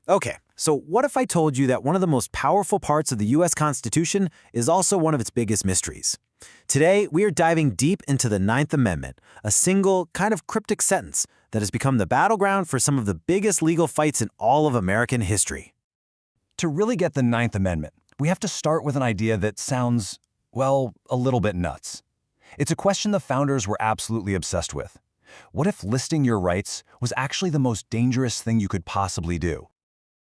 Okay, so what if I told you that one of the most powerful parts of the US Constitution is also one of its biggest mysteries? Today, we are diving deep into the Ninth Amendment, a single, kind of cryptic sentence that has become the battleground for some of the biggest legal fights in all of American history. To really get the Ninth Amendment, we have to start with an idea that sounds, well, a little bit nuts. It's a question the founders were absolutely obsessed with. What if listing your rights was actually the most dangerous thing you could possibly do?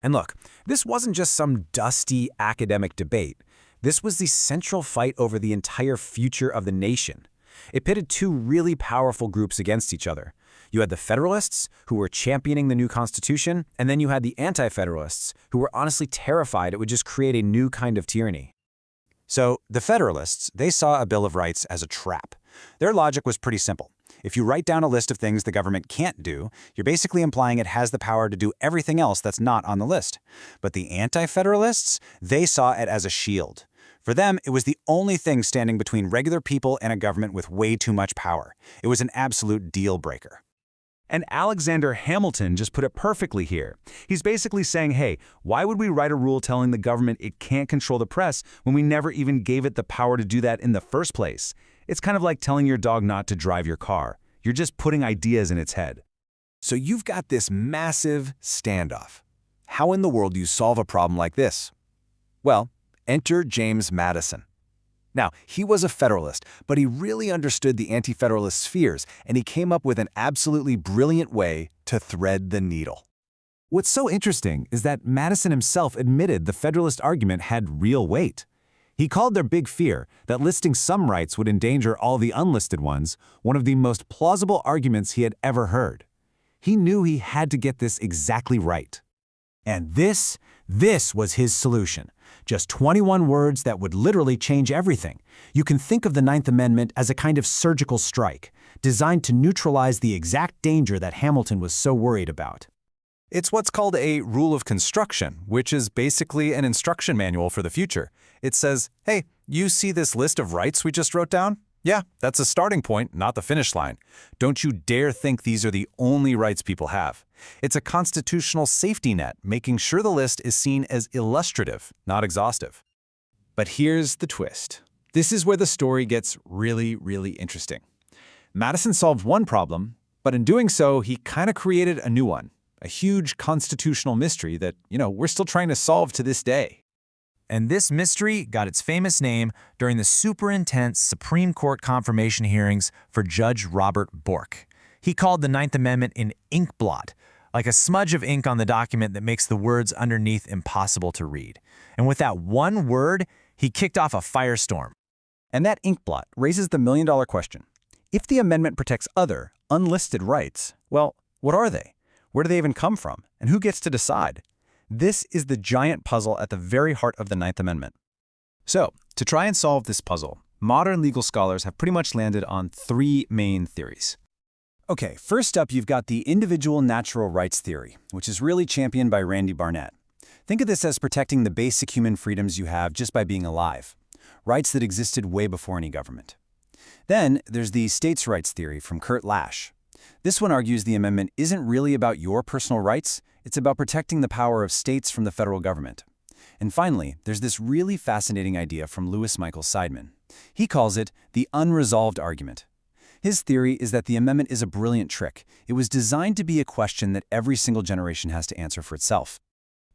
And look, this wasn't just some dusty academic debate. This was the central fight over the entire future of the nation. It pitted two really powerful groups against each other. You had the Federalists, who were championing the new Constitution, and then you had the Anti-Federalists, who were honestly terrified it would just create a new kind of tyranny. So, the Federalists, they saw a Bill of Rights as a trap. Their logic was pretty simple. If you write down a list of things the government can't do, you're basically implying it has the power to do everything else that's not on the list. But the Anti-Federalists, they saw it as a shield. For them, it was the only thing standing between regular people and a government with way too much power. It was an absolute deal breaker. And Alexander Hamilton just put it perfectly here. He's basically saying, hey, why would we write a rule telling the government it can't control the press when we never even gave it the power to do that in the first place? It's kind of like telling your dog not to drive your car. You're just putting ideas in its head. So you've got this massive standoff. How in the world do you solve a problem like this? Well, enter James Madison. Now, he was a Federalist, but he really understood the Anti-Federalist fears, and he came up with an absolutely brilliant way to thread the needle. What's so interesting is that Madison himself admitted the Federalist argument had real weight. He called their big fear, that listing some rights would endanger all the unlisted ones, one of the most plausible arguments he had ever heard. He knew he had to get this exactly right. And this was his solution. Just 21 words that would literally change everything. You can think of the Ninth Amendment as a kind of surgical strike, designed to neutralize the exact danger that Hamilton was so worried about. It's what's called a rule of construction, which is basically an instruction manual for the future. It says, hey, you see this list of rights we just wrote down? Yeah, that's a starting point, not the finish line. Don't you dare think these are the only rights people have. It's a constitutional safety net, making sure the list is seen as illustrative, not exhaustive. But here's the twist. This is where the story gets really, really interesting. Madison solved one problem, but in doing so, he kind of created a new one. A huge constitutional mystery that, we're still trying to solve to this day. And this mystery got its famous name during the super intense Supreme Court confirmation hearings for Judge Robert Bork. He called the Ninth Amendment an inkblot, like a smudge of ink on the document that makes the words underneath impossible to read. And with that one word, he kicked off a firestorm. And that inkblot raises the million-dollar question. If the amendment protects other, unlisted rights, well, what are they? Where do they even come from? And who gets to decide? This is the giant puzzle at the very heart of the Ninth Amendment. So, to try and solve this puzzle, modern legal scholars have pretty much landed on three main theories. Okay, first up, you've got the individual natural rights theory, which is really championed by Randy Barnett. Think of this as protecting the basic human freedoms you have just by being alive, rights that existed way before any government. Then, there's the states' rights theory from Kurt Lash. This one argues the amendment isn't really about your personal rights, it's about protecting the power of states from the federal government. And finally, there's this really fascinating idea from Louis Michael Seidman. He calls it the unresolved argument. His theory is that the amendment is a brilliant trick. It was designed to be a question that every single generation has to answer for itself.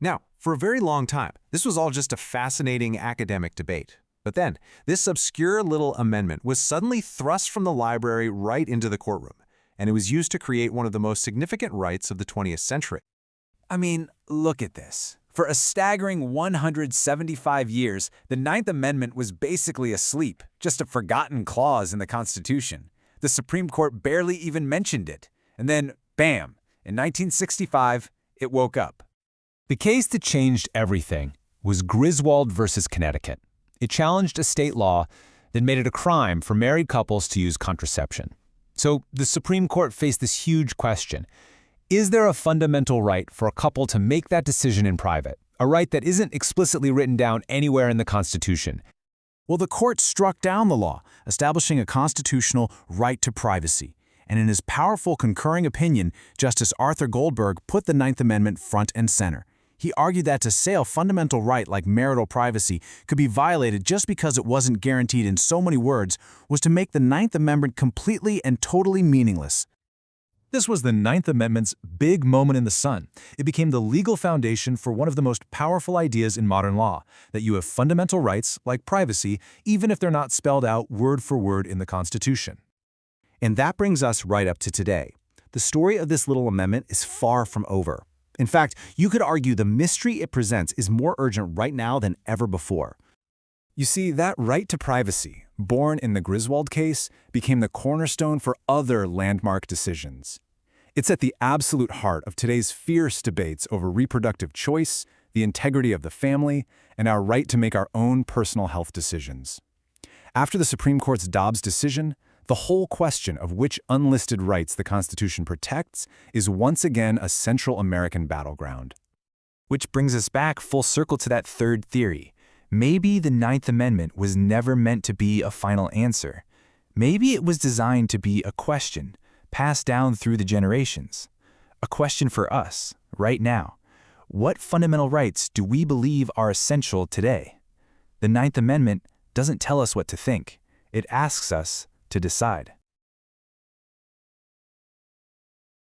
Now, for a very long time, this was all just a fascinating academic debate. But then, this obscure little amendment was suddenly thrust from the library right into the courtroom, and it was used to create one of the most significant rights of the 20th century. I mean, look at this. For a staggering 175 years, the Ninth Amendment was basically asleep, just a forgotten clause in the Constitution. The Supreme Court barely even mentioned it. And then, bam, in 1965, it woke up. The case that changed everything was Griswold versus Connecticut. It challenged a state law that made it a crime for married couples to use contraception. So the Supreme Court faced this huge question. Is there a fundamental right for a couple to make that decision in private, a right that isn't explicitly written down anywhere in the Constitution? Well, the court struck down the law, establishing a constitutional right to privacy. And in his powerful concurring opinion, Justice Arthur Goldberg put the Ninth Amendment front and center. He argued that to say a fundamental right like marital privacy could be violated just because it wasn't guaranteed in so many words was to make the Ninth Amendment completely and totally meaningless. This was the Ninth Amendment's big moment in the sun. It became the legal foundation for one of the most powerful ideas in modern law, that you have fundamental rights, like privacy, even if they're not spelled out word for word in the Constitution. And that brings us right up to today. The story of this little amendment is far from over. In fact, you could argue the mystery it presents is more urgent right now than ever before. You see, that right to privacy, born in the Griswold case, became the cornerstone for other landmark decisions. It's at the absolute heart of today's fierce debates over reproductive choice, the integrity of the family, and our right to make our own personal health decisions. After the Supreme Court's Dobbs decision, the whole question of which unlisted rights the Constitution protects is once again a central American battleground. Which brings us back full circle to that third theory. Maybe the Ninth Amendment was never meant to be a final answer. Maybe it was designed to be a question, passed down through the generations. A question for us, right now. What fundamental rights do we believe are essential today? The Ninth Amendment doesn't tell us what to think. It asks us to decide.